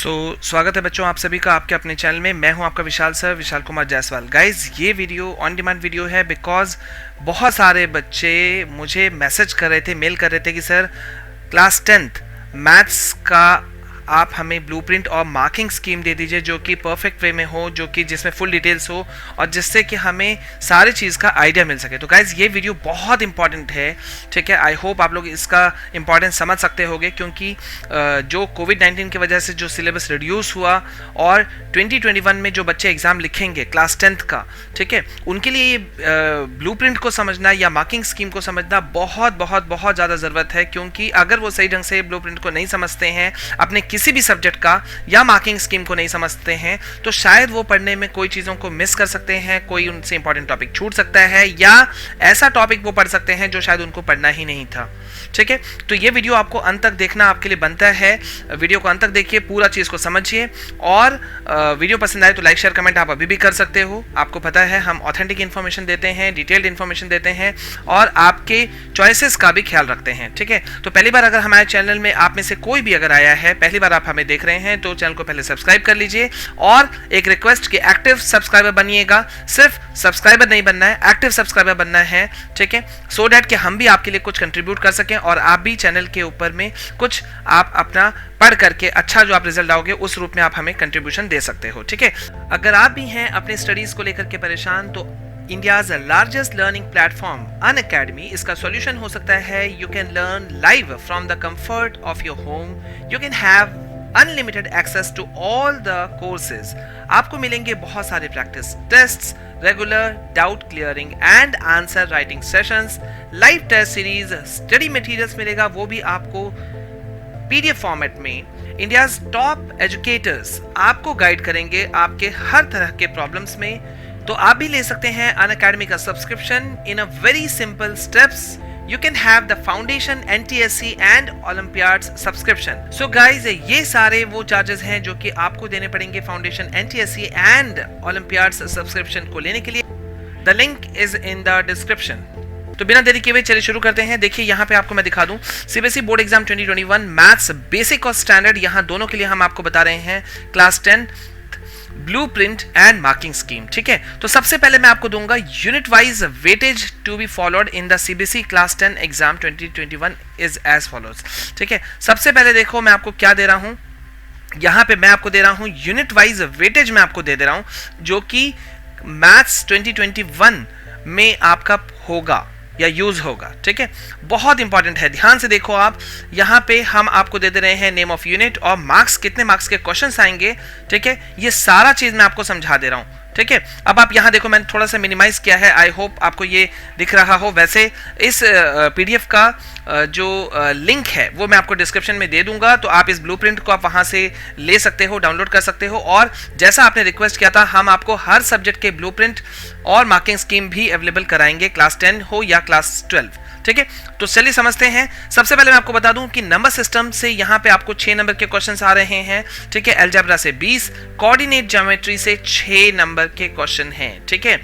स्वागत है बच्चों आप सभी का आपके अपने चैनल में। मैं हूं आपका विशाल सर, विशाल कुमार जायसवाल। गाइज ये वीडियो ऑन डिमांड वीडियो है बिकॉज बहुत सारे बच्चे मुझे मैसेज कर रहे थे, मेल कर रहे थे कि सर क्लास 10th मैथ्स का आप हमें ब्लूप्रिंट और मार्किंग स्कीम दे दीजिए जो कि परफेक्ट वे में हो, जो कि जिसमें फुल डिटेल्स हो और जिससे कि हमें सारी चीज़ का आइडिया मिल सके। तो गाइज ये वीडियो बहुत इंपॉर्टेंट है, ठीक है। आई होप आप लोग इसका इंपॉर्टेंस समझ सकते होंगे क्योंकि जो कोविड-19 की वजह से जो सिलेबस रिड्यूस हुआ और 2021 में जो बच्चे एग्ज़ाम लिखेंगे क्लास 10th का, ठीक है, उनके लिए ब्लूप्रिंट को समझना या मार्किंग स्कीम को समझना बहुत बहुत बहुत ज़्यादा ज़रूरत है। क्योंकि अगर वो सही ढंग से ब्लूप्रिंट को नहीं समझते हैं, अपने किसी भी सब्जेक्ट का या मार्किंग स्कीम को नहीं समझते हैं, तो शायद वो पढ़ने में कोई चीज़ों को मिस कर सकते हैं, कोई उनसे इंपॉर्टेंट टॉपिक छूट सकता है या ऐसा टॉपिक वो पढ़ सकते हैं जो शायद उनको पढ़ना ही नहीं था, ठीक है। तो ये वीडियो आपको अंत तक देखना आपके लिए बनता है। वीडियो को अंत तक देखिए, पूरा चीज़ को समझिए और वीडियो पसंद आए तो लाइक शेयर कमेंट आप अभी भी कर सकते हो। आपको पता है हम ऑथेंटिक इन्फॉर्मेशन देते हैं, डिटेल्ड इन्फॉर्मेशन देते हैं और आपके चॉइसेस का भी ख्याल रखते हैं, ठीक है। तो पहली बार अगर हमारे चैनल में आप में से कोई भी अगर आया है, पहली बार आप हमें देख रहे हैं, तो चैनल को पहले सब्सक्राइब कर लीजिए और एक रिक्वेस्ट कि एक्टिव सब्सक्राइबर बनिएगा। सिर्फ सब्सक्राइबर नहीं बनना है, एक्टिव सब्सक्राइबर बनना है, ठीक है, सो डैट कि हम भी आपके लिए कुछ कंट्रीब्यूट कर सकें और आप भी चैनल के ऊपर में कुछ आप अपना पढ़ करके अच्छा जो आप रिजल्ट आओगे उस रूप में आप हमें कंट्रीब्यूशन दे सकते हो, ठीक है। अगर आप भी हैं अपने स्टडीज को लेकर के परेशान, तो India's largest learning platform Unacademy इसका सॉल्यूशन हो सकता है। You can learn live from the comfort of your home. You can have unlimited access to all the courses. आपको मिलेंगे बहुत सारे practice tests, regular doubt clearing and answer writing sessions, live test series, study materials मिलेगा, वो भी आपको PDF format में। India's top educators आपको गाइड करेंगे आपके हर तरह के प्रॉब्लम्स में। तो आप भी ले सकते हैं अनअकैडमी का subscription in a very simple steps. You can have the foundation, NTSC and Olympiads subscription. So guys, ये सारे वो चार्जेस हैं जो कि आपको देने पड़ेंगे foundation, NTSC and Olympiads subscription को लेने के लिए। The link is in the description. तो बिना देरी किए हुए चलिए शुरू करते हैं। देखिए यहाँ पे आपको मैं दिखा दूं, CBSE board exam 2021 maths basic और स्टैंडर्ड, यहाँ दोनों के लिए हम आपको बता रहे हैं class 10 blueprint and marking scheme, ठीक है। तो सबसे पहले मैं आपको दूंगा unit wise weightage to be followed in the CBSE class 10 exam 2021 is as follows, ठीक है। सबसे पहले देखो मैं आपको क्या दे रहा हूं, यहां पे मैं आपको दे रहा हूं यूनिट वाइज वेटेज मैं आपको दे रहा हूं जो कि मैथ्स 2021 में आपका होगा या यूज होगा, ठीक है। बहुत इंपॉर्टेंट है, ध्यान से देखो आप। यहाँ पे हम आपको दे दे रहे हैं नेम ऑफ यूनिट और मार्क्स, कितने मार्क्स के क्वेश्चंस आएंगे, ठीक है। ये सारा चीज मैं आपको समझा दे रहा हूँ, ठीक है। अब आप यहाँ देखो, मैंने थोड़ा सा मिनिमाइज किया है, आई होप आपको ये दिख रहा हो। वैसे इस पीडीएफ का जो लिंक है वो मैं आपको डिस्क्रिप्शन में दे दूंगा, तो आप इस ब्लूप्रिंट को आप वहां से ले सकते हो, डाउनलोड कर सकते हो। और जैसा आपने रिक्वेस्ट किया था, हम आपको हर सब्जेक्ट के ब्लूप्रिंट और मार्किंग स्कीम भी अवेलेबल कराएंगे, क्लास 10 हो या क्लास 12, ठीक है। तो चलिए समझते हैं। सबसे पहले मैं आपको बता दूं कि नंबर सिस्टम से यहाँ पे आपको 6 नंबर के क्वेश्चंस आ रहे हैं, ठीक है। अलजेब्रा से 20, कोऑर्डिनेट ज्योमेट्री से 6 नंबर के क्वेश्चन हैं, ठीक है।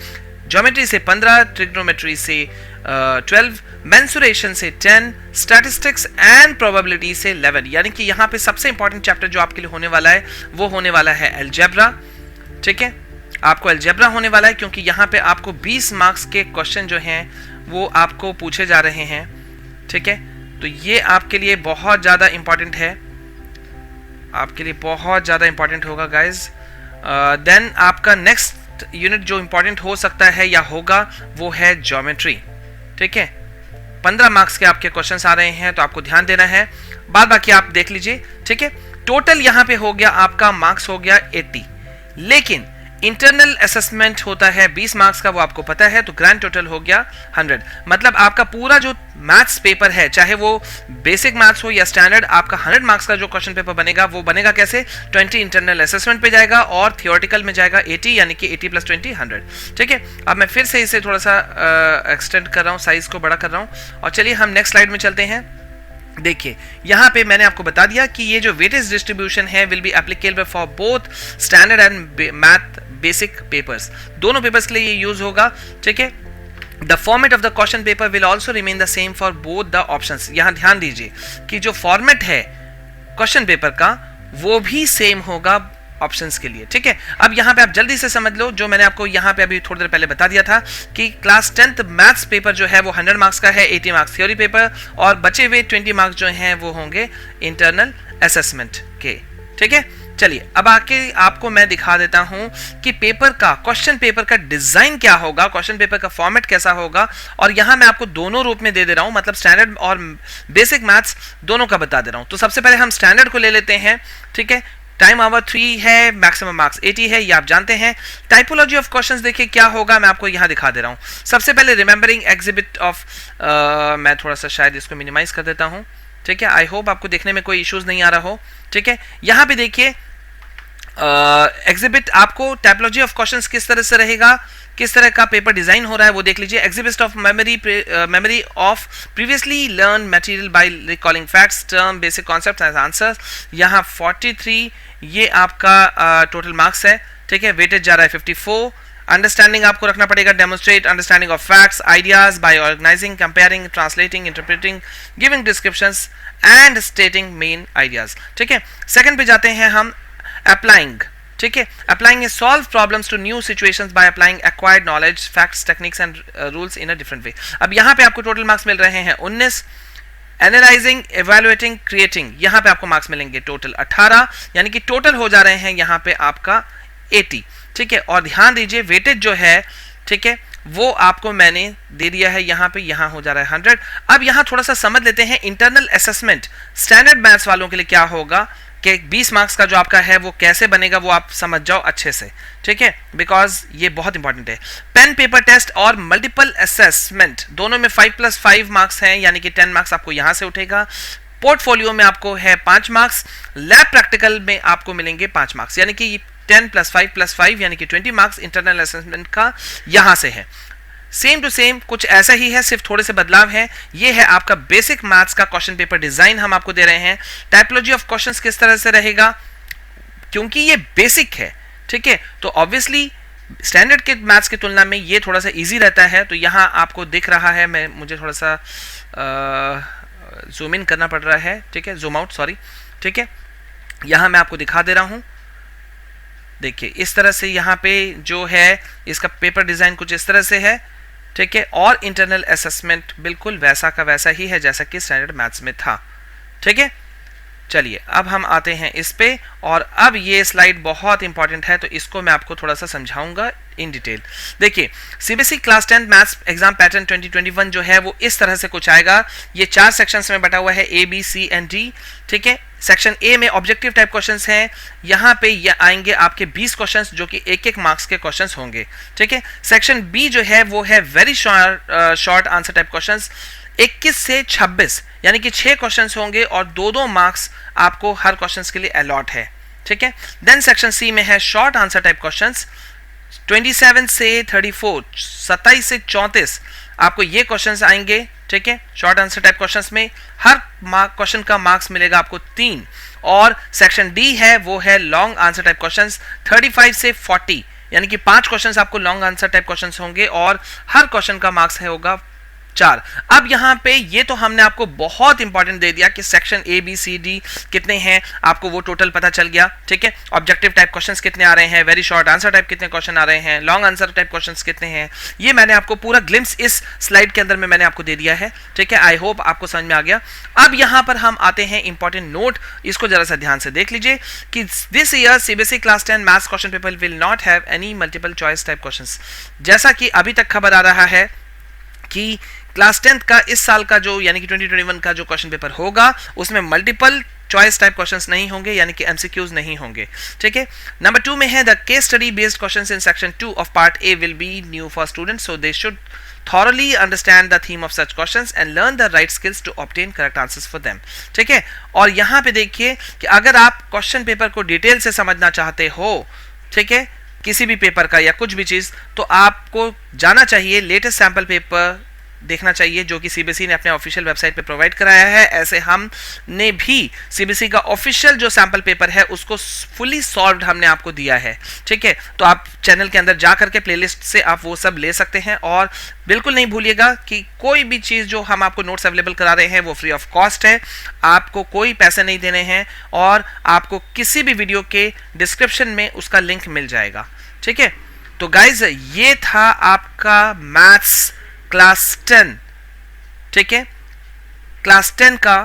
ज्योमेट्री से 15, ट्रिग्नोमेट्री से 12, मेंसुरेशन से 10, स्टैटिस्टिक्स एंड प्रोबेबिलिटी से 11। यानी कि यहाँ पे सबसे इंपॉर्टेंट चैप्टर जो आपके लिए होने वाला है वो होने वाला है अलजेब्रा, ठीक है। आपको अलजेब्रा होने वाला है क्योंकि यहाँ पे आपको 20 मार्क्स के क्वेश्चन जो हैं वो आपको पूछे जा रहे हैं, ठीक है। तो ये आपके लिए बहुत ज़्यादा इंपॉर्टेंट है, आपके लिए बहुत ज़्यादा इंपॉर्टेंट होगा गाइज। देन आपका नेक्स्ट यूनिट जो इंपॉर्टेंट हो सकता है या होगा वो है ज्योमेट्री, ठीक है। 15 मार्क्स के आपके क्वेश्चंस आ रहे हैं, तो आपको ध्यान देना है। बाद बाकी आप देख लीजिए, ठीक है। टोटल यहाँ पे हो गया आपका मार्क्स हो गया 80, लेकिन इंटरनल असेसमेंट होता है 20 मार्क्स का, वो आपको पता है। तो ग्रैंड टोटल हो गया 100। मतलब आपका पूरा जो मैथ्स पेपर है, चाहे वो बेसिक मैथ्स हो या स्टैंडर्ड, आपका 100 मार्क्स का जो क्वेश्चन पेपर बनेगा वो बनेगा कैसे, 20 इंटरनल असेसमेंट पे जाएगा और थियोरेटिकल में जाएगा 80, यानी कि 80 + 20 100, ठीक है। अब मैं फिर से इसे थोड़ा सा एक्सटेंड कर रहा हूँ, साइज को बड़ा कर रहा हूँ। और चलिए हम नेक्स्ट स्लाइड में चलते हैं। देखिए यहाँ पे मैंने आपको बता दिया कि ये जो वेटेज डिस्ट्रीब्यूशन है will be applicable for both standard and math basic papers, दोनों पेपर्स के लिए ये यूज होगा, ठीक है। The format of the question paper will also remain the same for both the options. यहाँ ध्यान दीजिए कि जो फॉर्मेट है क्वेश्चन पेपर का वो भी सेम होगा ऑप्शंस के लिए, ठीक है। अब यहाँ पे आप जल्दी से समझ लो, जो मैंने आपको यहाँ पे अभी थोड़ी देर पहले बता दिया था कि क्लास 10th मैथ्स पेपर जो है वो 100 मार्क्स का है, 80 मार्क्स थ्योरी पेपर, और बचे हुए 20 मार्क्स जो हैं वो होंगे इंटरनल असेसमेंट के, ठीक है। चलिए अब आके आपको मैं दिखा देता हूं कि पेपर का, क्वेश्चन पेपर का डिजाइन क्या होगा, क्वेश्चन पेपर का फॉर्मेट कैसा होगा, और यहां मैं आपको दोनों रूप में दे दे रहा हूं, मतलब स्टैंडर्ड और बेसिक मैथ्स दोनों का बता दे रहा हूं। तो सबसे पहले हम स्टैंडर्ड को ले लेते हैं, ठीक है। टाइम आवर 3 है, मैक्सिमम मार्क्स 80 है, ये आप जानते हैं। टाइपोलॉजी ऑफ क्वेश्चंस देखिए क्या होगा, मैं आपको यहां दिखा दे रहा हूं। सबसे पहले रिमेंबरिंग एग्जिबिट ऑफ, मैं थोड़ा सा शायद इसको मिनिमाइज कर देता हूं, ठीक है। आई होप आपको देखने में कोई इश्यूज नहीं आ रहा हो, ठीक है। यहां पे देखिए एग्जिबिट आपको टाइपोलॉजी ऑफ क्वेश्चंस किस तरह से रहेगा, किस तरह का पेपर डिजाइन हो रहा है वो देख लीजिए। Exhibit of memory of previously learn material by recalling facts, term, basic concept as answers. यहाँ 43 ये आपका टोटल मार्क्स है, ठीक है। वेटेज जा रहा है 54। अंडरस्टैंडिंग आपको रखना पड़ेगा, demonstrate understanding of facts, ideas by organising, comparing, translating, interpreting, giving descriptions and stating main ideas, ठीक है। सेकंड पे जाते हैं हम, अप्लाइंग, ठीक है। Applying is solve problems to new situations by applying acquired knowledge, facts, techniques and rules in a different way. अब यहाँ पे आपको टोटल मार्क्स मिल रहे हैं 19। एनालाइजिंग, एवेलुएटिंग, क्रिएटिंग, यहाँ पे आपको मार्क्स मिलेंगे टोटल 18, यानी कि टोटल हो जा रहे हैं यहाँ पे आपका 80, ठीक है। और ध्यान दीजिए वेटेज जो है, ठीक है, वो आपको मैंने दे दिया है यहाँ पे, यहाँ हो जा रहा है 100। अब यहाँ थोड़ा सा समझ लेते हैं इंटरनल असेसमेंट स्टैंडर्ड मैथ्स वालों के लिए क्या होगा, कि 20 मार्क्स का जो आपका है वो कैसे बनेगा, वो आप समझ जाओ अच्छे से, ठीक है, बिकॉज ये बहुत इंपॉर्टेंट है। पेन पेपर टेस्ट और मल्टीपल असेसमेंट दोनों में 5+5 मार्क्स हैं, यानी कि 10 मार्क्स आपको यहां से उठेगा। पोर्टफोलियो में आपको है 5 मार्क्स, लैब प्रैक्टिकल में आपको मिलेंगे 5 मार्क्स, यानी कि 10 + 5 + 5 यानी कि 20 मार्क्स इंटरनल असेसमेंट का यहां से है। सेम टू सेम कुछ ऐसा ही है, सिर्फ थोड़े से बदलाव है। ये है आपका बेसिक मैथ्स का क्वेश्चन पेपर डिजाइन हम आपको दे रहे हैं। टाइपोलॉजी ऑफ क्वेश्चंस किस तरह से रहेगा, क्योंकि ये बेसिक है, ठीक है, तो ऑब्वियसली स्टैंडर्ड के मैथ्स की तुलना में ये थोड़ा सा इजी रहता है। तो यहाँ आपको दिख रहा है, मैं मुझे थोड़ा सा जूम इन करना पड़ रहा है, ठीक है, जूम आउट, सॉरी, ठीक है। यहाँ मैं आपको दिखा दे रहा हूँ, देखिए इस तरह से यहाँ पे जो है इसका पेपर डिजाइन कुछ इस तरह से है, ठीक है। और इंटरनल असेसमेंट बिल्कुल वैसा का वैसा ही है जैसा कि स्टैंडर्ड मैथ्स में था, ठीक है। चलिए अब हम आते हैं इस पे, और अब ये स्लाइड बहुत इंपॉर्टेंट है, तो इसको मैं आपको थोड़ा सा समझाऊंगा इन डिटेल। देखिए CBSE class 10 maths exam pattern 2021 जो है वो इस तरह से कुछ आएगा। ये 4 सेक्शंस में बटा हुआ है, A B C and D, ठीक है। सेक्शन ए में ऑब्जेक्टिव टाइप क्वेश्चंस हैं, यहाँ पे ये आएंगे आपके 20 क्वेश्चंस जो कि 1-1 मार्क्स के क्वेश्चंस होंगे, ठीक है। सेक्शन बी जो है वो है very short answer type questions, 21 से 26 यानी कि 6 क्वेश्चंस होंगे और 2-2 मार्क्स आपको हर क्वेश्चंस के लिए अलॉट है, ठीक है। देन सेक्शन सी में है शॉर्ट आंसर टाइप क्वेश्चंस, 27 से 34, 27 से 34 आपको ये क्वेश्चंस आएंगे, ठीक है। शॉर्ट आंसर टाइप क्वेश्चंस में हर क्वेश्चन का मार्क्स मिलेगा आपको 3। और सेक्शन डी है वो है लॉन्ग आंसर टाइप क्वेश्चंस, 35 से 40 यानी कि 5 क्वेश्चंस आपको लॉन्ग आंसर टाइप क्वेश्चंस होंगे और हर क्वेश्चन का मार्क्स है होगा 4। अब यहां पे ये तो हमने आपको बहुत इंपॉर्टेंट दे दिया कि section A B C D कितने हैं, आपको वो टोटल पता चल गया, ठीक है। ऑब्जेक्टिव टाइप क्वेश्चंस कितने आ रहे हैं, वेरी शॉर्ट आंसर टाइप कितने क्वेश्चन आ रहे हैं, लॉन्ग आंसर टाइप क्वेश्चंस कितने हैं, ये मैंने आपको पूरा ग्लिम्स इस स्लाइड के अंदर में मैंने आपको दे दिया है, ठीक है। आई होप आपको समझ में आ गया। अब यहां पर हम आते हैं इंपॉर्टेंट नोट, इसको जरा सा ध्यान से देख लीजिए कि this year CBSE class 10 maths question paper will not have any multiple choice type questions. जैसा कि अभी तक खबर आ रहा है कि क्लास 10 का इस साल का जो यानी कि 2021 का जो क्वेश्चन पेपर होगा उसमें मल्टीपल चॉइस टाइप क्वेश्चंस नहीं होंगे, यानी कि एमसीक्यूज नहीं होंगे, ठीक है। नंबर 2 में है the case study based questions in section 2 of part A will be new for students, so they should thoroughly understand the theme of such questions and learn the right skills to obtain correct answers for them, ठीक है। और यहाँ पे देखिए कि अगर आप question paper को डिटेल से समझना चाहते हो, ठीक है, किसी भी पेपर का या कुछ भी चीज, तो आपको जाना चाहिए लेटेस्ट सैंपल पेपर देखना चाहिए जो कि सीबीएसई ने अपने ऑफिशियल वेबसाइट पे प्रोवाइड कराया है। ऐसे हमने भी सीबीएसई का ऑफिशियल जो सैंपल पेपर है उसको फुली सॉल्व्ड हमने आपको दिया है, ठीक है। तो आप चैनल के अंदर जा करके प्लेलिस्ट से आप वो सब ले सकते हैं। और बिल्कुल नहीं भूलिएगा कि कोई भी चीज़ जो हम आपको नोट्स अवेलेबल करा रहे हैं वो फ्री ऑफ कॉस्ट है, आपको कोई पैसे नहीं देने हैं और आपको किसी भी वीडियो के डिस्क्रिप्शन में उसका लिंक मिल जाएगा, ठीक है। तो गाइज ये था आपका मैथ्स क्लास 10, ठीक है, क्लास 10 का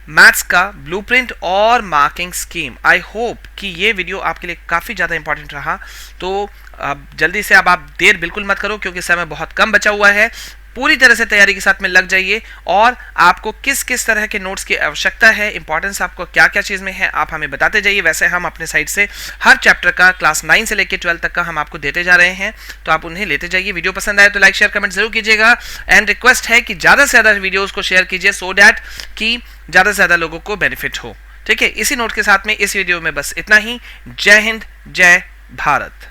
मैथ्स का ब्लूप्रिंट और मार्किंग स्कीम। आई होप कि ये वीडियो आपके लिए काफ़ी ज़्यादा इंपॉर्टेंट रहा। तो अब जल्दी से अब आप देर बिल्कुल मत करो क्योंकि समय बहुत कम बचा हुआ है। पूरी तरह से तैयारी के साथ में लग जाइए और आपको किस किस तरह के नोट्स की आवश्यकता है, इंपॉर्टेंस आपको क्या क्या चीज़ में है, आप हमें बताते जाइए। वैसे हम अपने साइड से हर चैप्टर का क्लास 9 से लेकर 12 तक का हम आपको देते जा रहे हैं, तो आप उन्हें लेते जाइए। वीडियो पसंद आए तो लाइक शेयर कमेंट जरूर कीजिएगा एंड रिक्वेस्ट है कि ज़्यादा से ज़्यादा वीडियोज़ को शेयर कीजिए सो डैट कि ज़्यादा से ज़्यादा लोगों को बेनिफिट हो, ठीक है। इसी नोट के साथ में इस वीडियो में बस इतना ही। जय हिंद, जय भारत।